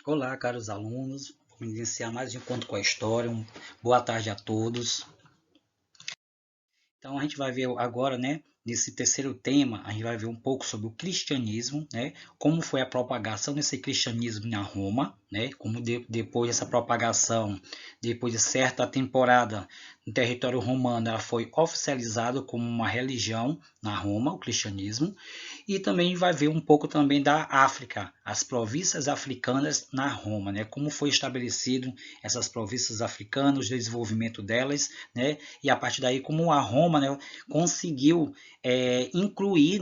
Olá, caros alunos. Vamos iniciar mais um encontro com a história. Boa tarde a todos. Então, a gente vai ver agora, nesse terceiro tema, a gente vai ver um pouco sobre o cristianismo, como foi a propagação desse cristianismo na Roma, como depois dessa propagação, depois de certa temporada no território romano, ela foi oficializada como uma religião na Roma, o cristianismo, e também vai ver um pouco também da África, as províncias africanas na Roma, como foi estabelecido essas províncias africanas, o desenvolvimento delas, e a partir daí como a Roma, conseguiu incluir,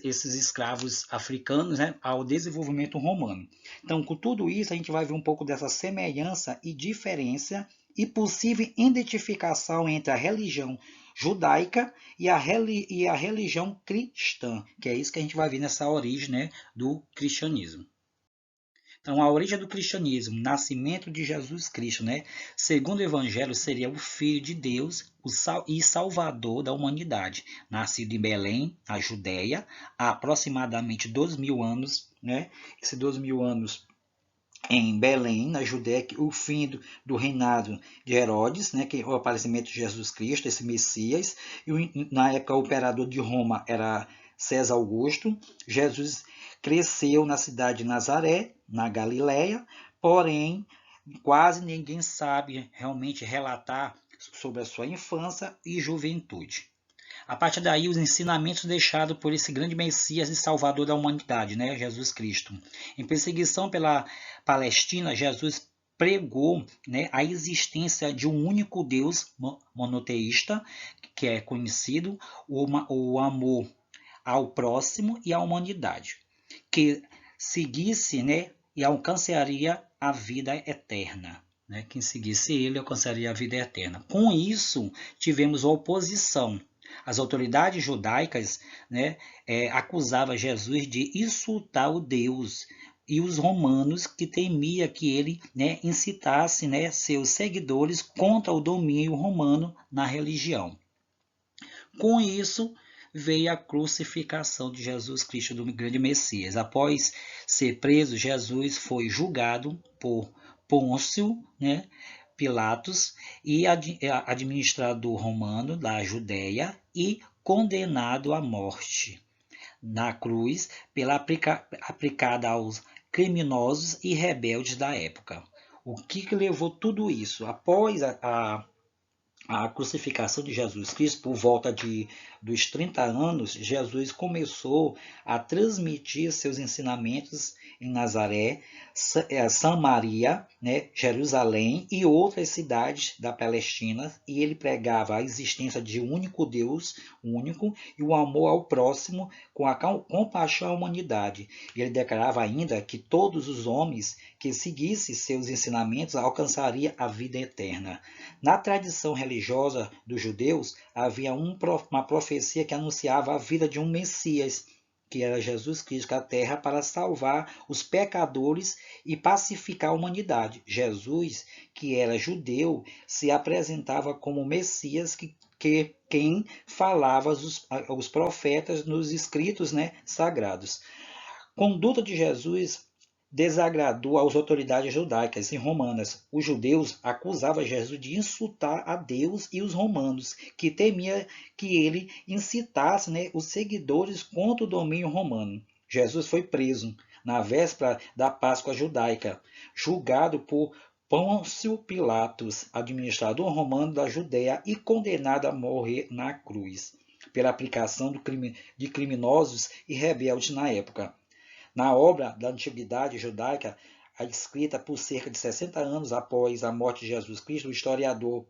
esses escravos africanos, ao desenvolvimento romano. Então, com tudo isso, a gente vai ver um pouco dessa semelhança e diferença e possível identificação entre a religião judaica e a religião cristã, que é isso que a gente vai ver nessa origem, do cristianismo. Então, a origem do cristianismo, nascimento de Jesus Cristo, segundo o Evangelho, seria o Filho de Deus e Salvador da humanidade, nascido em Belém, na Judéia, há aproximadamente 2.000 anos, Esses 2.000 anos em Belém, na Judéia, o fim do reinado de Herodes, que é o aparecimento de Jesus Cristo, esse Messias, e na época o imperador de Roma era César Augusto. Jesus cresceu na cidade de Nazaré, na Galiléia, porém quase ninguém sabe realmente relatar sobre a sua infância e juventude. A partir daí, os ensinamentos deixados por esse grande Messias e Salvador da humanidade, Jesus Cristo. Em perseguição pela Palestina, Jesus pregou, a existência de um único Deus monoteísta, que é conhecido, o amor ao próximo e à humanidade, que seguisse, e alcançaria a vida eterna. Quem seguisse ele alcançaria a vida eterna. Com isso, tivemos oposição. As autoridades judaicas acusavam Jesus de insultar o Deus e os romanos, que temia que ele incitasse seus seguidores contra o domínio romano na religião. Com isso, veio a crucificação de Jesus Cristo, do grande Messias. Após ser preso, Jesus foi julgado por Pôncio Pilatos e administrador romano da Judéia e condenado à morte na cruz aplicada aos criminosos e rebeldes da época. O que levou tudo isso? Após a crucificação de Jesus Cristo, por volta dos 30 anos, Jesus começou a transmitir seus ensinamentos em Nazaré, Samaria, Jerusalém e outras cidades da Palestina, e ele pregava a existência de um único Deus, único, e o amor ao próximo com a compaixão à humanidade. E ele declarava ainda que todos os homens que seguissem seus ensinamentos alcançariam a vida eterna. Na tradição religiosa dos judeus, havia uma profecia que anunciava a vida de um Messias, que era Jesus Cristo à Terra para salvar os pecadores e pacificar a humanidade. Jesus, que era judeu, se apresentava como Messias quem falava os profetas nos escritos sagrados. Conduta de Jesus desagradou às autoridades judaicas e romanas. Os judeus acusavam Jesus de insultar a Deus e os romanos, que temia que ele incitasse os seguidores contra o domínio romano. Jesus foi preso na véspera da Páscoa judaica, julgado por Pôncio Pilatos, administrador romano da Judéia, e condenado a morrer na cruz, pela aplicação de criminosos e rebeldes na época. Na obra da Antiguidade Judaica, escrita por cerca de 60 anos após a morte de Jesus Cristo, o historiador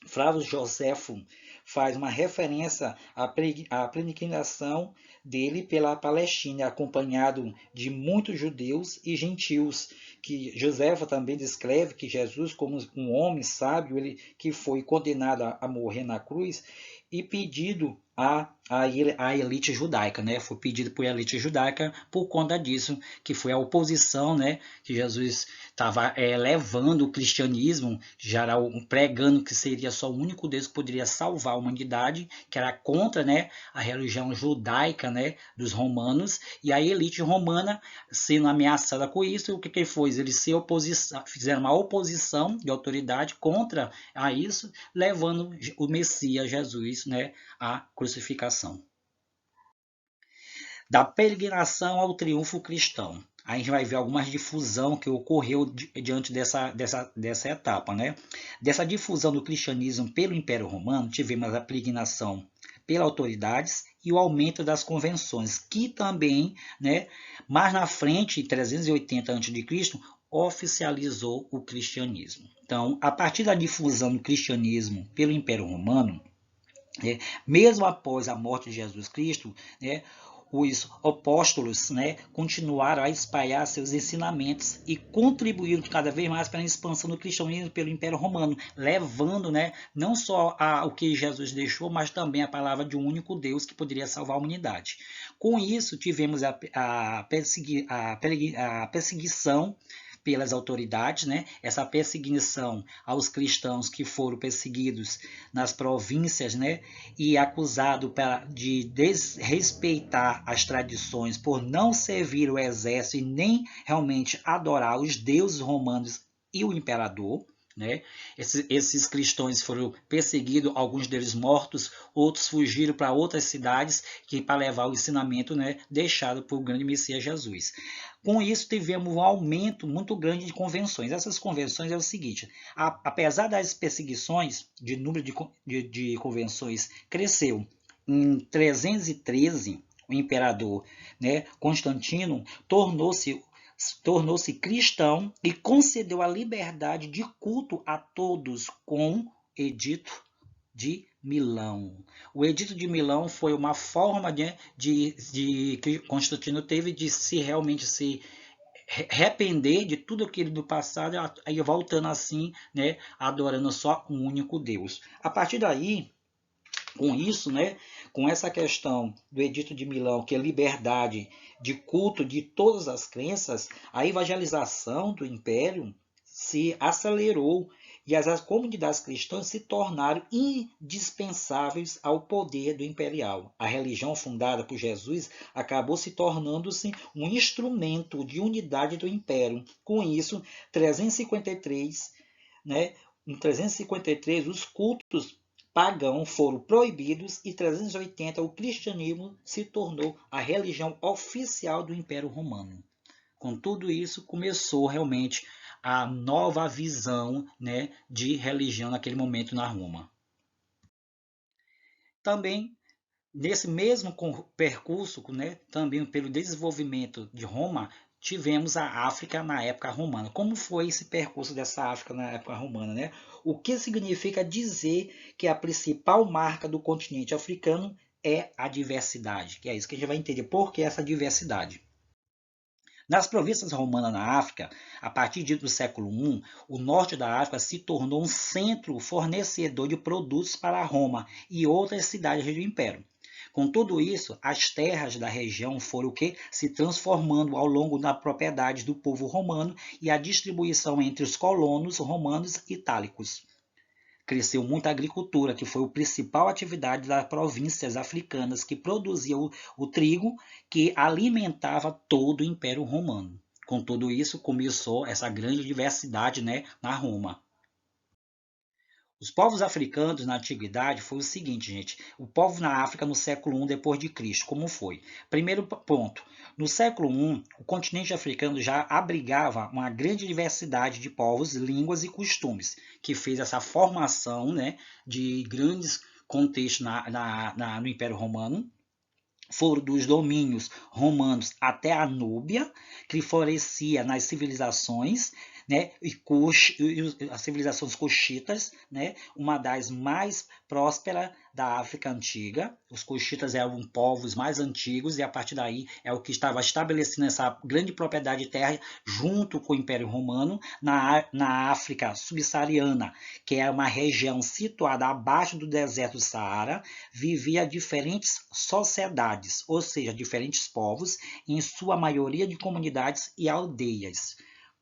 Flávio Joséfo faz uma referência à peregrinação dele pela Palestina, acompanhado de muitos judeus e gentios, que Joséfo também descreve que Jesus, como um homem sábio, ele que foi condenado a morrer na cruz e pedido a elite judaica, foi pedido por elite judaica por conta disso, que foi a oposição, que Jesus estava levando o cristianismo, pregando que seria só o único Deus que poderia salvar salvar a humanidade, que era contra, né, a religião judaica, né, dos romanos, e a elite romana, sendo ameaçada com isso, o que foi? Eles fizeram uma oposição de autoridade contra a isso, levando o Messias, Jesus, né, à crucificação. Da peregrinação ao triunfo cristão. Aí a gente vai ver algumas difusão que ocorreu diante dessa etapa, né? Dessa difusão do cristianismo pelo Império Romano, tivemos a peregrinação pelas autoridades e o aumento das convenções, que também, né, mais na frente, em 380 a.C., oficializou o cristianismo. Então, a partir da difusão do cristianismo pelo Império Romano, mesmo após a morte de Jesus Cristo, né, os apóstolos, né, continuaram a espalhar seus ensinamentos e contribuíram cada vez mais para a expansão do cristianismo pelo Império Romano, levando, né, não só o que Jesus deixou, mas também a palavra de um único Deus que poderia salvar a humanidade. Com isso, tivemos a perseguição pelas autoridades, né? Essa perseguição aos cristãos que foram perseguidos nas províncias, né? E acusados de desrespeitar as tradições por não servir o exército e nem realmente adorar os deuses romanos e o imperador. Né? Esses cristãos foram perseguidos, alguns deles mortos, outros fugiram para outras cidades para levar o ensinamento, né, deixado por grande Messias Jesus. Com isso, tivemos um aumento muito grande de convenções. Essas convenções é o seguinte, apesar das perseguições, de número de convenções cresceu. Em 313, o imperador, né, Constantino tornou-se cristão e concedeu a liberdade de culto a todos com o Edito de Milão. O Edito de Milão foi uma forma, né, que Constantino teve de realmente se arrepender de tudo aquilo do passado e voltando assim, né, adorando só um único Deus. A partir daí, com isso, né, com essa questão do Edito de Milão, que é liberdade de culto de todas as crenças, a evangelização do império se acelerou e as comunidades cristãs se tornaram indispensáveis ao poder do imperial. A religião fundada por Jesus acabou se tornando-se um instrumento de unidade do império. Com isso, 353, né, em 353 os cultos pagãos foram proibidos e em 380 o cristianismo se tornou a religião oficial do Império Romano. Com tudo isso, começou realmente a nova visão, né, de religião naquele momento na Roma. Também, nesse mesmo percurso, né, também pelo desenvolvimento de Roma, tivemos a África na época romana. Como foi esse percurso dessa África na época romana, né? O que significa dizer que a principal marca do continente africano é a diversidade? Que é isso que a gente vai entender. Por que essa diversidade? Nas províncias romanas na África, a partir do século I, o norte da África se tornou um centro fornecedor de produtos para Roma e outras cidades do Império. Com tudo isso, as terras da região foram se transformando ao longo da propriedade do povo romano e a distribuição entre os colonos romanos itálicos. Cresceu muito a agricultura, que foi a principal atividade das províncias africanas que produziam o trigo que alimentava todo o Império Romano. Com tudo isso, começou essa grande diversidade, né, na Roma. Os povos africanos na antiguidade foi o seguinte, gente. O povo na África no século I depois de Cristo, como foi? Primeiro ponto. No século I, o continente africano já abrigava uma grande diversidade de povos, línguas e costumes, que fez essa formação, né, de grandes contextos no Império Romano. Foram dos domínios romanos até a Núbia, que florescia nas civilizações, né, e as civilizações coxitas, né, uma das mais prósperas da África Antiga. Os coxitas eram povos mais antigos e a partir daí é o que estava estabelecendo essa grande propriedade de terra junto com o Império Romano na África subsaariana, que é uma região situada abaixo do deserto do Saara, vivia diferentes sociedades, ou seja, diferentes povos, em sua maioria de comunidades e aldeias.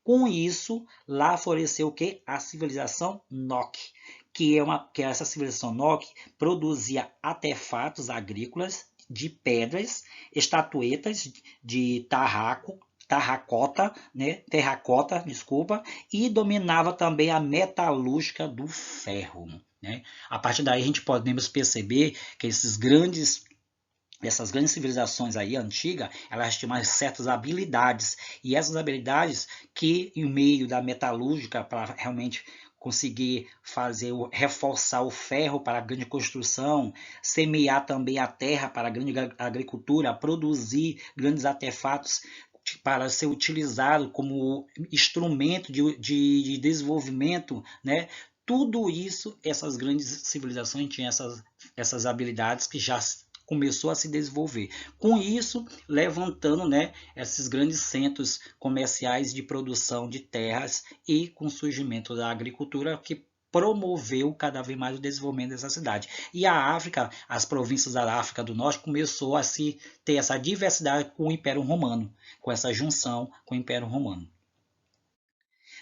Com isso, lá floresceu o que? A civilização Nok, que essa civilização Nok produzia artefatos agrícolas de pedras, estatuetas de terracota, desculpa, e dominava também a metalúrgica do ferro, né? A partir daí a gente podemos perceber que essas grandes civilizações aí antigas, elas tinham certas habilidades, e essas habilidades que, em meio da metalúrgica, para realmente conseguir reforçar o ferro para a grande construção, semear também a terra para a grande agricultura, produzir grandes artefatos para ser utilizado como instrumento de desenvolvimento, né? Tudo isso, essas grandes civilizações tinham essas habilidades que já começou a se desenvolver. Com isso, levantando, né, esses grandes centros comerciais de produção de terras e com o surgimento da agricultura que promoveu cada vez mais o desenvolvimento dessa cidade. E a África, as províncias da África do Norte, começou a se ter essa diversidade com o Império Romano, com essa junção com o Império Romano.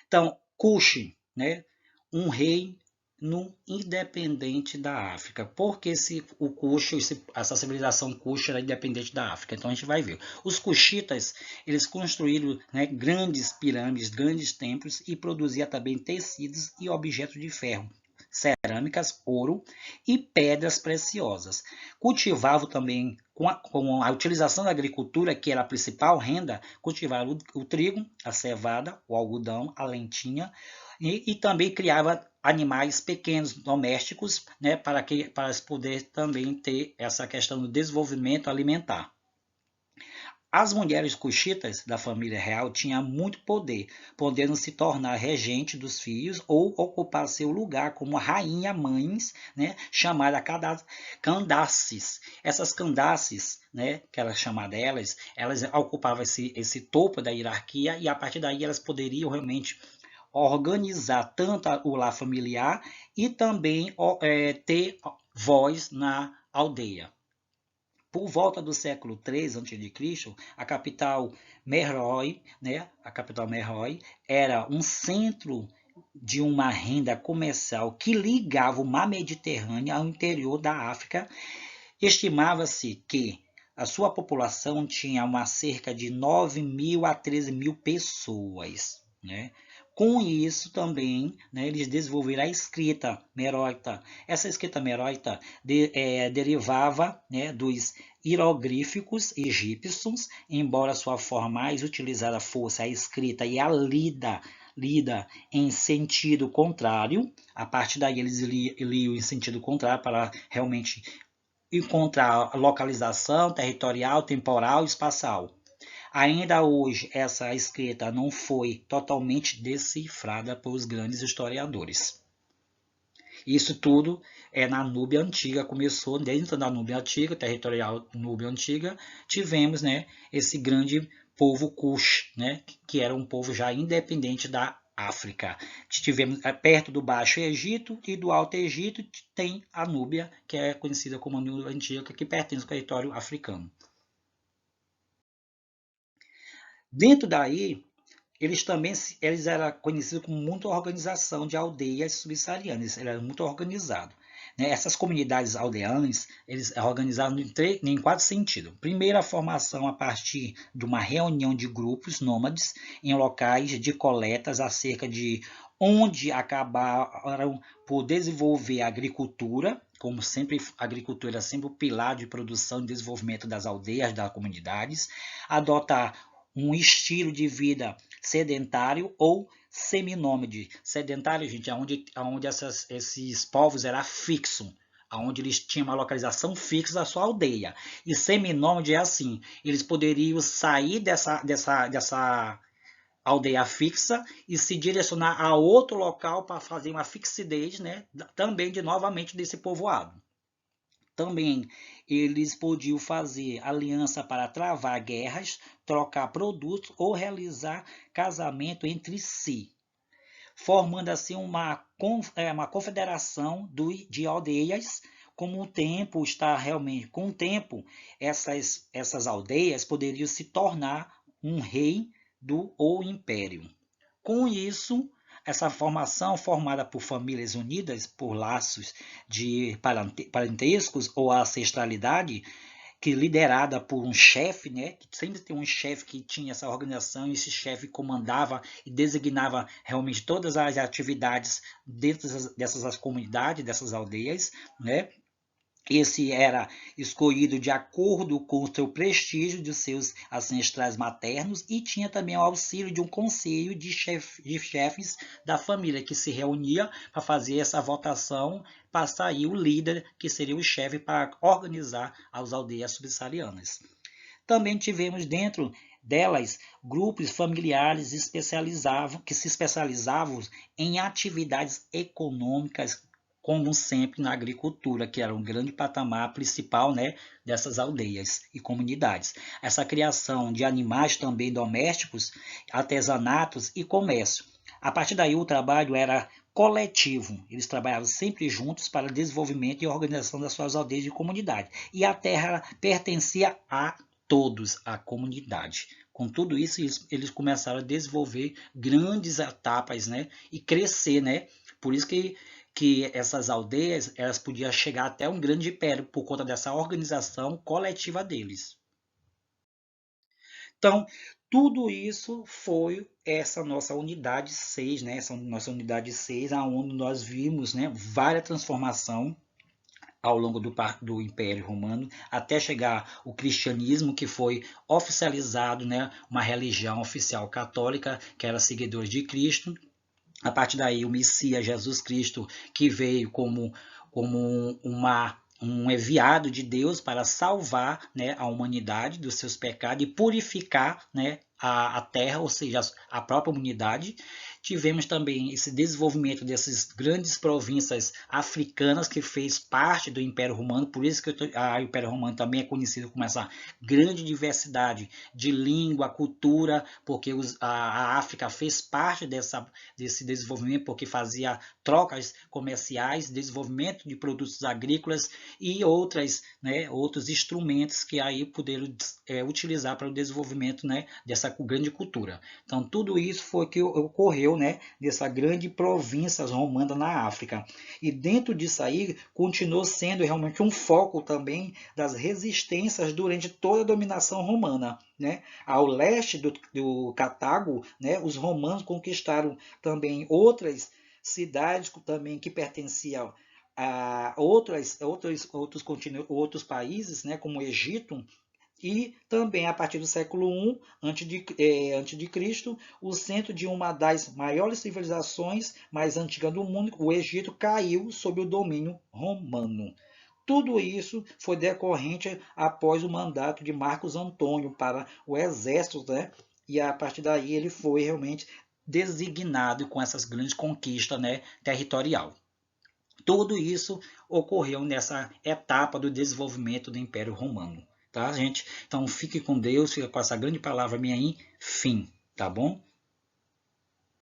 Então, Kush, né, um rei no independente da África. Por que o Kush, essa civilização Kush era independente da África? Então a gente vai ver. Os Kushitas, eles construíram, né, grandes pirâmides, grandes templos e produziam também tecidos e objetos de ferro, cerâmicas, ouro e pedras preciosas. Cultivavam também, com a utilização da agricultura, que era a principal renda, cultivavam o trigo, a cevada, o algodão, a lentilha, e também criava animais pequenos, domésticos, né, para poder também ter essa questão do desenvolvimento alimentar. As mulheres cuxitas da família real tinham muito poder, podendo se tornar regente dos filhos ou ocupar seu lugar como rainha-mães, né, chamada Candaces. Essas Candaces, né, que era chamada elas ocupavam esse topo da hierarquia e a partir daí elas poderiam realmente organizar tanto o lar familiar e também ter voz na aldeia. Por volta do século III a.C., a capital Meroe, né, era um centro de uma renda comercial que ligava o mar Mediterrâneo ao interior da África. Estimava-se que a sua população tinha uma cerca de 9.000 a 13.000 pessoas, né? Com isso também, né, eles desenvolveram a escrita meroita. Essa escrita meroita derivava, né, dos hieroglíficos egípcios, embora sua forma mais utilizada fosse a escrita e a lida em sentido contrário. A partir daí eles liam em sentido contrário para realmente encontrar localização territorial, temporal e espacial. Ainda hoje, essa escrita não foi totalmente decifrada pelos grandes historiadores. Isso tudo é na Núbia Antiga, começou dentro da Núbia Antiga, territorial Núbia Antiga, tivemos, né, esse grande povo Kush, né, que era um povo já independente da África. Tivemos perto do Baixo Egito e do Alto Egito tem a Núbia, que é conhecida como a Núbia Antiga, que pertence ao território africano. Dentro daí, eles eram conhecidos como muita organização de aldeias subsaarianas, eles eram muito organizados. Né? Essas comunidades aldeanas, eles organizaram em 4 sentidos. Primeiro, a formação a partir de uma reunião de grupos nômades em locais de coletas acerca de onde acabaram por desenvolver a agricultura, como sempre, a agricultura é sempre o pilar de produção e desenvolvimento das aldeias, das comunidades, adotar um estilo de vida sedentário ou seminômade. Sedentário, gente, é onde esses povos eram fixos, onde eles tinham uma localização fixa da sua aldeia. E seminômade é assim, eles poderiam sair dessa aldeia fixa e se direcionar a outro local para fazer uma fixidez, né, também novamente desse povoado. Também eles podiam fazer aliança para travar guerras, trocar produtos ou realizar casamento entre si, formando assim uma confederação de aldeias. Com o tempo, essas aldeias poderiam se tornar um rei ou império. Com isso, essa formação formada por famílias unidas por laços de parentescos ou ancestralidade, que liderada por um chefe, né, que sempre tem um chefe que tinha essa organização, e esse chefe comandava e designava realmente todas as atividades dentro dessas comunidades, dessas aldeias, né? Esse era escolhido de acordo com o seu prestígio de seus ancestrais maternos e tinha também o auxílio de um conselho de chefes da família que se reunia para fazer essa votação para sair o líder, que seria o chefe para organizar as aldeias subsaarianas. Também tivemos dentro delas grupos familiares que se especializavam em atividades econômicas, como sempre na agricultura, que era um grande patamar principal, né, dessas aldeias e comunidades. Essa criação de animais também domésticos, artesanatos e comércio. A partir daí o trabalho era coletivo, eles trabalhavam sempre juntos para o desenvolvimento e organização das suas aldeias e comunidades. E a terra pertencia a todos, a comunidade. Com tudo isso, eles começaram a desenvolver grandes etapas, né, e crescer, né? Por isso que essas aldeias elas podiam chegar até um grande império por conta dessa organização coletiva deles. Então, tudo isso foi essa nossa unidade 6, né? Essa nossa unidade 6, aonde nós vimos, né, várias transformações ao longo do Império Romano, até chegar o cristianismo, que foi oficializado, né, uma religião oficial católica, que era seguidores de Cristo. A partir daí, o Messias Jesus Cristo, que veio como um enviado de Deus para salvar, né, a humanidade dos seus pecados e purificar, né, a terra, ou seja, a própria humanidade. Tivemos também esse desenvolvimento dessas grandes províncias africanas que fez parte do Império Romano, por isso que o Império Romano também é conhecido como essa grande diversidade de língua, cultura, porque a África fez parte desse desenvolvimento, porque fazia trocas comerciais, desenvolvimento de produtos agrícolas e outros instrumentos que aí puderam utilizar para o desenvolvimento, né, dessa grande cultura. Então, tudo isso foi que ocorreu, né, dessa grande província romana na África. E dentro disso aí, continuou sendo realmente um foco também das resistências durante toda a dominação romana. Né? Ao leste do Cartago, né, os romanos conquistaram também outras cidades também que pertenciam a outros países, né, como o Egito, e também a partir do século I antes de Cristo, o centro de uma das maiores civilizações mais antigas do mundo, o Egito, caiu sob o domínio romano. Tudo isso foi decorrente após o mandato de Marcos Antônio para o exército, né? E a partir daí ele foi realmente designado com essas grandes conquistas, né, territorial. Tudo isso ocorreu nessa etapa do desenvolvimento do Império Romano, tá, gente? Então fique com Deus, fica com essa grande palavra minha aí, fim, tá bom?